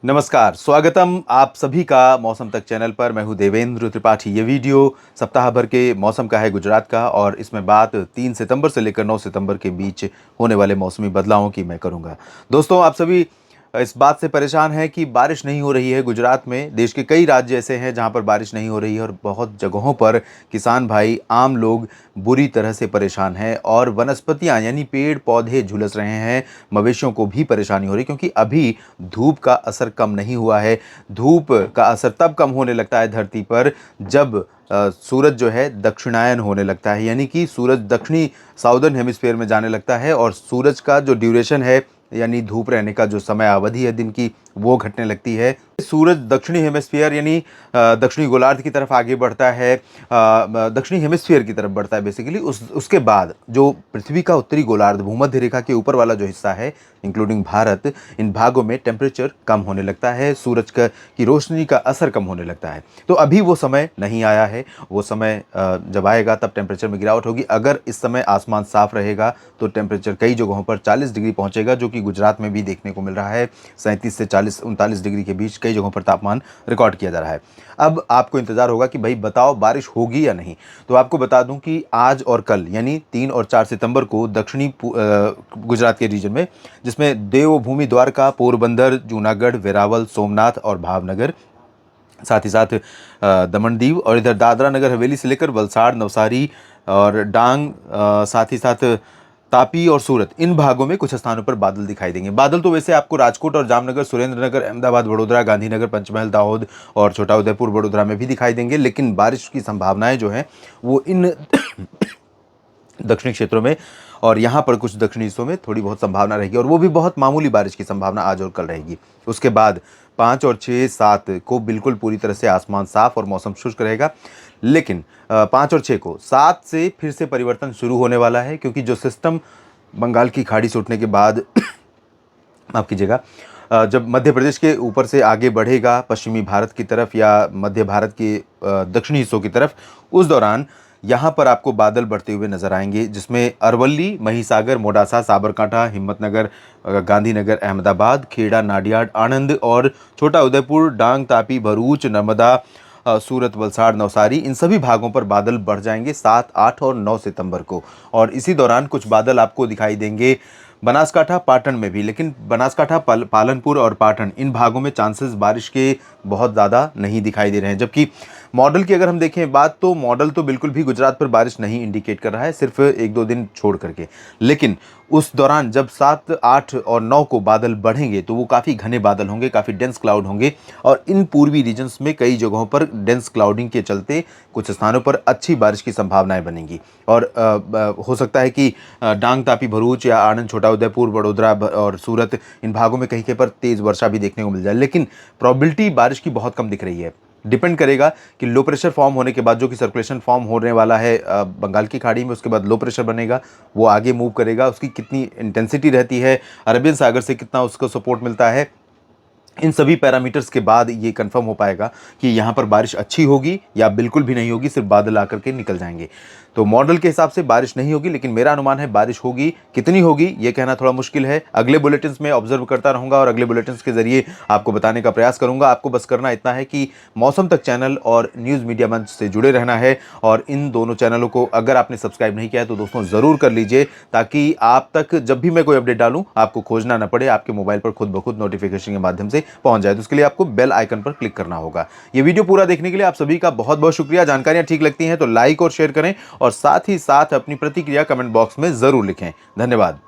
नमस्कार, स्वागतम आप सभी का मौसम तक चैनल पर। मैं हूं देवेंद्र त्रिपाठी। ये वीडियो सप्ताह भर के मौसम का है गुजरात का, और इसमें बात 3 सितंबर से लेकर 9 सितंबर के बीच होने वाले मौसमी बदलावों की मैं करूंगा। दोस्तों, आप सभी इस बात से परेशान हैं कि बारिश नहीं हो रही है गुजरात में। देश के कई राज्य ऐसे हैं जहां पर बारिश नहीं हो रही है, और बहुत जगहों पर किसान भाई, आम लोग बुरी तरह से परेशान हैं, और वनस्पतियां यानी पेड़ पौधे झुलस रहे हैं। मवेशियों को भी परेशानी हो रही है, क्योंकि अभी धूप का असर कम नहीं हुआ है। धूप का असर तब कम होने लगता है धरती पर जब सूरज जो है दक्षिणायन होने लगता है, यानी कि सूरज दक्षिणी साउदर्न हेमिस्फीयर में जाने लगता है, और सूरज का जो ड्यूरेशन है यानी धूप रहने का जो समय अवधि है दिन की, वो घटने लगती है। सूरज दक्षिणी हेमिस्फीयर यानी दक्षिणी गोलार्ध की तरफ आगे बढ़ता है, दक्षिणी हेमिस्फीयर की तरफ बढ़ता है बेसिकली। उसके बाद जो पृथ्वी का उत्तरी गोलार्ध, भूमध्य रेखा के ऊपर वाला जो हिस्सा है इंक्लूडिंग भारत, इन भागों में टेम्परेचर कम होने लगता है, सूरज की रोशनी का असर कम होने लगता है। तो अभी वो समय नहीं आया है। वो समय जब आएगा तब टेम्परेचर में गिरावट होगी। अगर इस समय आसमान साफ रहेगा तो टेम्परेचर कई जगहों पर 40 डिग्री पहुंचेगा, जो कि गुजरात में भी देखने को मिल रहा है। 37 से 39 डिग्री के बीच कई जगहों पर तापमान रिकॉर्ड किया जा रहा है। अब आपको इंतजार होगा कि भाई बताओ बारिश होगी या नहीं। तो आपको बता दूं कि आज और कल यानी 3 और 4 सितंबर को दक्षिणी गुजरात के रीजन में, जिसमें देवभूमि द्वारका, पोरबंदर, जूनागढ़, वेरावल, सोमनाथ और भावनगर, साथ ही साथ दमन दीव, और इधर दादरा नगर हवेली से लेकर वलसाड़, नवसारी और डांग, साथ ही साथ तापी और सूरत, इन भागों में कुछ स्थानों पर बादल दिखाई देंगे। बादल तो वैसे आपको राजकोट और जामनगर, सुरेंद्रनगर, अहमदाबाद, वडोदरा, गांधीनगर, पंचमहल, दाहोद और छोटा उदेपुर, वडोदरा में भी दिखाई देंगे। लेकिन बारिश की संभावनाएं जो हैं वो इन दक्षिणी क्षेत्रों में और यहाँ पर कुछ दक्षिणी हिस्सों में थोड़ी बहुत संभावना रहेगी, और वो भी बहुत मामूली बारिश की संभावना आज और कल रहेगी। उसके बाद 5 और 6, 7 को बिल्कुल पूरी तरह से आसमान साफ और मौसम शुष्क रहेगा। लेकिन 5 और 6 को 7 से फिर से परिवर्तन शुरू होने वाला है, क्योंकि जो सिस्टम बंगाल की खाड़ी से उठने के बाद माफ कीजिएगा, जब मध्य प्रदेश के ऊपर से आगे बढ़ेगा पश्चिमी भारत की तरफ या मध्य भारत के दक्षिणी हिस्सों की तरफ, उस दौरान यहाँ पर आपको बादल बढ़ते हुए नजर आएंगे, जिसमें अरवली, महिसागर, मोडासा, साबरकांठा, हिम्मतनगर, गांधीनगर, अहमदाबाद, खेड़ा, नाडियाड, आणंद और छोटा उदयपुर, डांग, तापी, भरूच, नर्मदा, सूरत, वलसाड़, नवसारी, इन सभी भागों पर बादल बढ़ जाएंगे 7, 8 और 9 सितंबर को। और इसी दौरान कुछ बादल आपको दिखाई देंगे बनासकांठा, पाटन में भी। लेकिन बनासकांठा, पालनपुर और पाटन, इन भागों में चांसेस बारिश के बहुत ज़्यादा नहीं दिखाई दे रहे हैं। जबकि मॉडल की अगर हम देखें बात, तो मॉडल तो बिल्कुल भी गुजरात पर बारिश नहीं इंडिकेट कर रहा है, सिर्फ 1-2 दिन छोड़ करके। लेकिन उस दौरान जब 7, 8 और 9 को बादल बढ़ेंगे तो वो काफ़ी घने बादल होंगे, काफ़ी डेंस क्लाउड होंगे, और इन पूर्वी रीजन्स में कई जगहों पर डेंस क्लाउडिंग के चलते कुछ स्थानों पर अच्छी बारिश की संभावनाएं बनेंगी। और हो सकता है कि डांग, तापी, भरूच या आणंद, छोटा उदयपुर, वडोदरा और सूरत, इन भागों में कहीं कहीं पर तेज़ वर्षा भी देखने को मिल जाए। लेकिन प्रॉबिलिटी बारिश की बहुत कम दिख रही है। डिपेंड करेगा कि लो प्रेशर फॉर्म होने के बाद, जो कि सर्कुलेशन फॉर्म होने वाला है बंगाल की खाड़ी में, उसके बाद लो प्रेशर बनेगा, वो आगे मूव करेगा, उसकी कितनी इंटेंसिटी रहती है, अरबियन सागर से कितना उसको सपोर्ट मिलता है, इन सभी पैरामीटर्स के बाद ये कंफर्म हो पाएगा कि यहाँ पर बारिश अच्छी होगी या बिल्कुल भी नहीं होगी, सिर्फ बादल आकर के निकल जाएंगे। तो मॉडल के हिसाब से बारिश नहीं होगी, लेकिन मेरा अनुमान है बारिश होगी। कितनी होगी ये कहना थोड़ा मुश्किल है। अगले बुलेटिन्स में ऑब्जर्व करता रहूँगा और अगले बुलेटिन्स के जरिए आपको बताने का प्रयास करूँगा। आपको बस करना इतना है कि मौसम तक चैनल और न्यूज़ मीडिया मंच से जुड़े रहना है, और इन दोनों चैनलों को अगर आपने सब्सक्राइब नहीं किया है तो दोस्तों ज़रूर कर लीजिए, ताकि आप तक जब भी मैं कोई अपडेट डालूँ आपको खोजना ना पड़े, आपके मोबाइल पर खुद ब खुद नोटिफिकेशन के माध्यम से पहुंच जाए। तो उसके लिए आपको बेल आइकन पर क्लिक करना होगा। ये वीडियो पूरा देखने के लिए आप सभी का बहुत बहुत शुक्रिया। जानकारियां ठीक लगती हैं तो लाइक और शेयर करें, और साथ ही साथ अपनी प्रतिक्रिया कमेंट बॉक्स में जरूर लिखें। धन्यवाद।